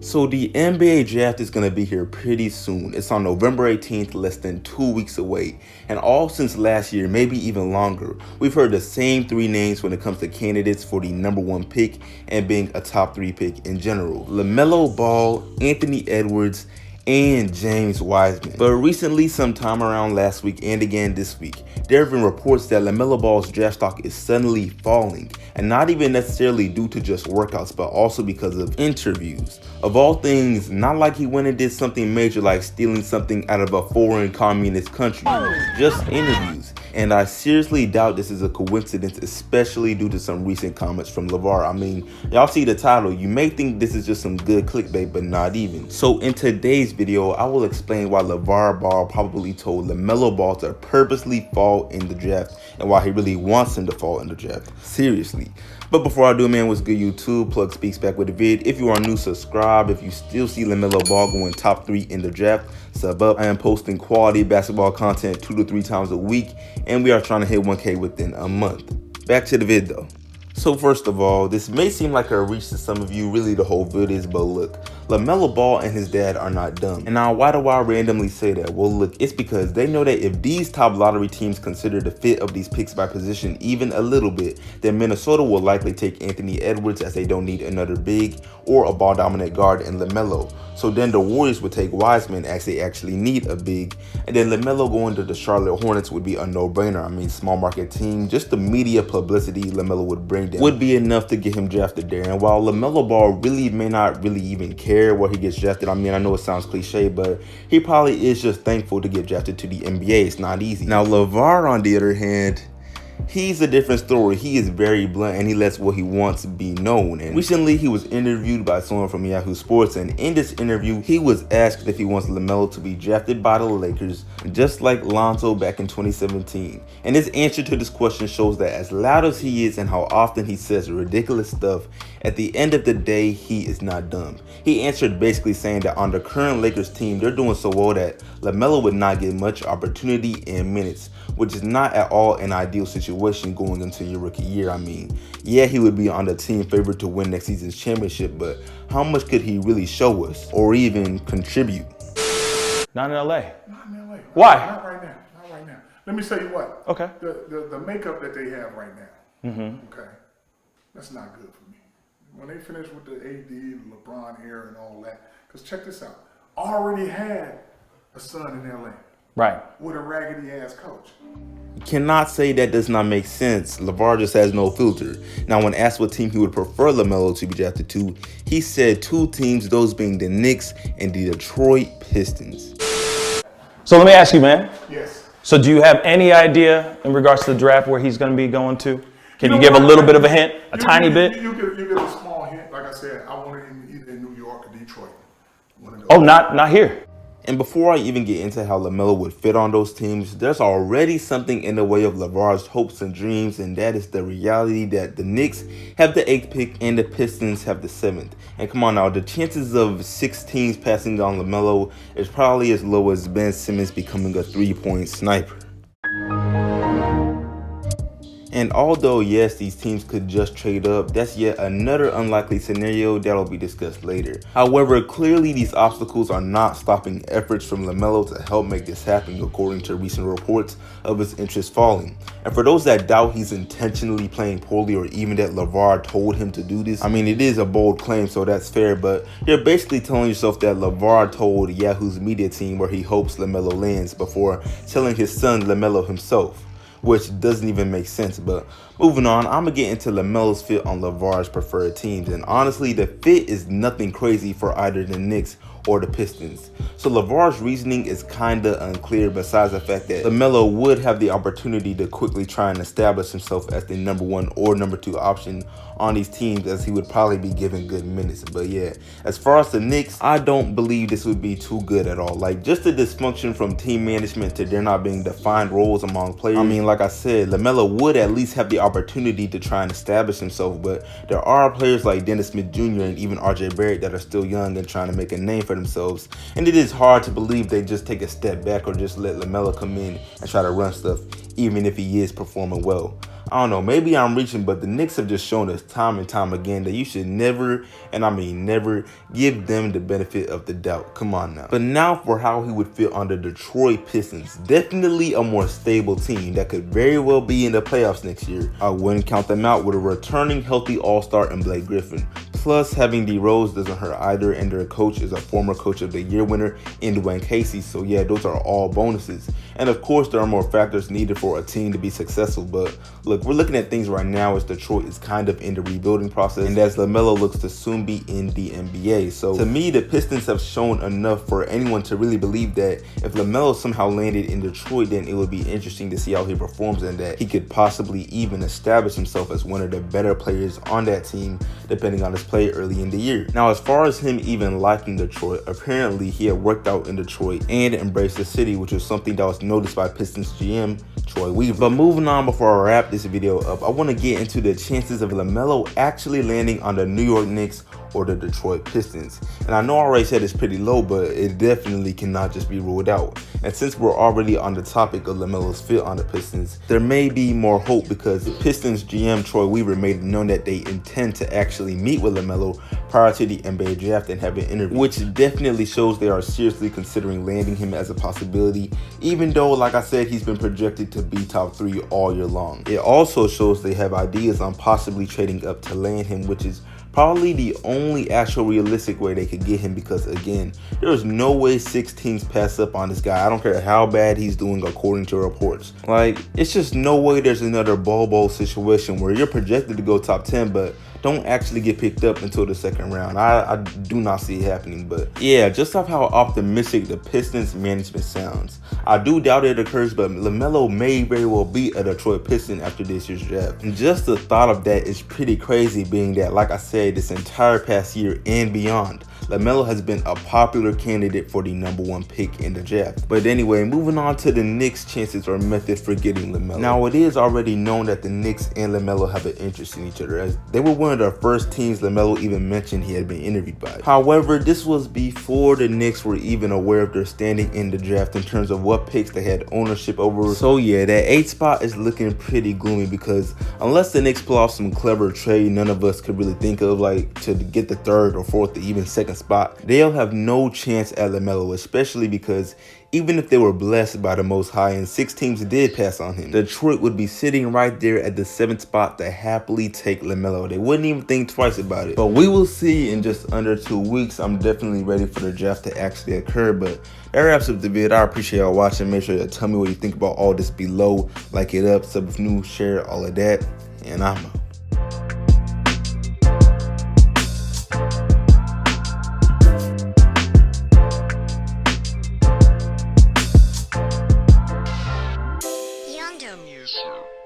So the NBA draft is going to be here pretty soon. It's on November 18th, less than 2 weeks away. And all since last year, maybe even longer, we've heard the same three names when it comes to candidates for the #1 pick and being a top 3 pick in general. LaMelo Ball, Anthony Edwards, and James Wiseman. But recently, sometime around last week and again this week, there have been reports that LaMelo Ball's draft stock is suddenly falling, and not even necessarily due to just workouts, but also because of interviews. Of all things, not like he went and did something major like stealing something out of a foreign communist country, just interviews. And I seriously doubt this is a coincidence, especially due to some recent comments from LaVar. I mean, y'all see the title, you may think this is just some good clickbait, but not even. So in today's video, I will explain why LaVar Ball probably told LaMelo Ball to purposely fall in the draft and why he really wants him to fall in the draft. Seriously. But before I do, man, what's good YouTube? Plug Speaks back with the vid. If you are new, subscribe. If you still see LaMelo Ball going top 3 in the draft, sub up. I am posting quality basketball content 2 to 3 times a week, and we are trying to hit 1K within a month. Back to the vid though. So first of all, this may seem like a reach to some of you, really the whole vid is, but look, LaMelo Ball and his dad are not dumb. And now why do I randomly say that? Well look, it's because they know that if these top lottery teams consider the fit of these picks by position even a little bit, then Minnesota will likely take Anthony Edwards as they don't need another big or a ball dominant guard in LaMelo. So then the Warriors would take Wiseman as they actually need a big, and then LaMelo going to the Charlotte Hornets would be a no-brainer. I mean, small market team, just the media publicity LaMelo would bring them would be enough to get him drafted there. And while LaMelo Ball really may not really even care where he gets drafted, I mean, I know it sounds cliche, but he probably is just thankful to get drafted to the NBA. It's not easy. Now LaVar, on the other hand, he's a different story. He is very blunt and he lets what he wants be known. And recently he was interviewed by someone from Yahoo Sports, and in this interview he was asked if he wants LaMelo to be drafted by the Lakers just like Lonzo back in 2017. And his answer to this question shows that as loud as he is and how often he says ridiculous stuff, at the end of the day he is not dumb. He answered basically saying that on the current Lakers team they're doing so well that LaMelo would not get much opportunity in minutes, which is not at all an ideal situation going into your rookie year. I mean, yeah, he would be on the team favorite to win next season's championship, but how much could he really show us or even contribute? Not in LA. Not in LA. Why? Not right now. Not right now. Let me tell you what. Okay. The makeup that they have right now. Okay. That's not good for me. When they finish with the AD, LeBron era and all that, because check this out. Already had a son in LA. Right. With a raggedy ass coach. Cannot say that does not make sense. LaVar just has no filter. Now when asked what team he would prefer LaMelo to be drafted to, he said 2 teams, those being the Knicks and the Detroit Pistons. So let me ask you, man. Yes. So do you have any idea in regards to the draft where he's going to be going to? Can you know give a what? little bit of a hint? A tiny bit? You get a small hint. Like I said, I want it either in New York or Detroit. One of those. Oh, not here. And before I even get into how LaMelo would fit on those teams, there's already something in the way of LaVar's hopes and dreams, and that is the reality that the Knicks have the 8th pick and the Pistons have the 7th. And come on now, the chances of 6 teams passing on LaMelo is probably as low as Ben Simmons becoming a 3-point sniper. And although yes, these teams could just trade up, that's yet another unlikely scenario that'll be discussed later. However, clearly these obstacles are not stopping efforts from LaMelo to help make this happen, according to recent reports of his interest falling. And for those that doubt he's intentionally playing poorly or even that LaVar told him to do this, I mean, it is a bold claim, so that's fair, but you're basically telling yourself that LaVar told Yahoo's media team where he hopes LaMelo lands before telling his son LaMelo himself, which doesn't even make sense. But moving on, I'm gonna get into LaMelo's fit on LaVar's preferred teams, and honestly the fit is nothing crazy for either the Knicks or the Pistons. So LaVar's reasoning is kinda unclear, besides the fact that LaMelo would have the opportunity to quickly try and establish himself as the #1 or #2 option on these teams, as he would probably be given good minutes. But yeah, as far as the Knicks, I don't believe this would be too good at all. Like, just the dysfunction from team management to there not being defined roles among players. I mean, like I said, LaMelo would at least have the opportunity to try and establish himself, but there are players like Dennis Smith Jr. and even RJ Barrett that are still young and trying to make a name for themselves, and it is hard to believe they just take a step back or just let LaMelo come in and try to run stuff, even if he is performing well. I don't know, maybe I'm reaching, but the Knicks have just shown us time and time again that you should never, and I mean never, give them the benefit of the doubt. Come on now. But now for how he would fit on the Detroit Pistons. Definitely a more stable team that could very well be in the playoffs next year. I wouldn't count them out with a returning healthy all-star in Blake Griffin. Plus, having D Rose doesn't hurt either, and their coach is a former Coach of the Year winner in Dwayne Casey. So yeah, those are all bonuses. And of course, there are more factors needed for a team to be successful. But look, we're looking at things right now as Detroit is kind of in the rebuilding process, and as LaMelo looks to soon be in the NBA. So to me, the Pistons have shown enough for anyone to really believe that if LaMelo somehow landed in Detroit, then it would be interesting to see how he performs, and that he could possibly even establish himself as one of the better players on that team, depending on his play early in the year. Now, as far as him even liking Detroit, apparently he had worked out in Detroit and embraced the city, which was something that was noticed by Pistons GM Troy Weaver. But moving on, before I wrap this video up, I want to get into the chances of LaMelo actually landing on the New York Knicks or the Detroit Pistons. And I know I already said it's pretty low, but it definitely cannot just be ruled out. And since we're already on the topic of LaMelo's fit on the Pistons, there may be more hope, because the Pistons GM Troy Weaver made it known that they intend to actually meet with LaMelo prior to the NBA draft and have an interview, which definitely shows they are seriously considering landing him as a possibility, even though, like I said, he's been projected to be top 3 all year long. It also shows they have ideas on possibly trading up to land him, which is probably the only actual realistic way they could get him, because again, there's no way 6 teams pass up on this guy. I don't care how bad he's doing according to reports. Like, it's just no way there's another Bobo situation where you're projected to go top 10 but don't actually get picked up until the second round. I do not see it happening. But yeah, just off how optimistic the Pistons management sounds, I do doubt it occurs, but LaMelo may very well be a Detroit Piston after this year's draft. And just the thought of that is pretty crazy, being that, like I said, this entire past year and beyond, LaMelo has been a popular candidate for the #1 pick in the draft. But anyway, moving on to the Knicks' chances or method for getting LaMelo. Now, it is already known that the Knicks and LaMelo have an interest in each other, as they were one of the first teams LaMelo even mentioned he had been interviewed by. However, this was before the Knicks were even aware of their standing in the draft in terms of what picks they had ownership over. So yeah, that 8th spot is looking pretty gloomy, because unless the Knicks pull off some clever trade none of us could really think of, like to get the 3rd or 4th or even 2nd spot, they'll have no chance at LaMelo, especially because even if they were blessed by the Most High and 6 teams did pass on him, Detroit would be sitting right there at the 7th spot to happily take LaMelo. They wouldn't even think twice about it. But we will see in just under 2 weeks. I'm definitely ready for the draft to actually occur. But that wraps up the vid. I appreciate y'all watching. Make sure to tell me what you think about all this below. Like it up, sub if new, share, all of that. And I'm out. Young Music.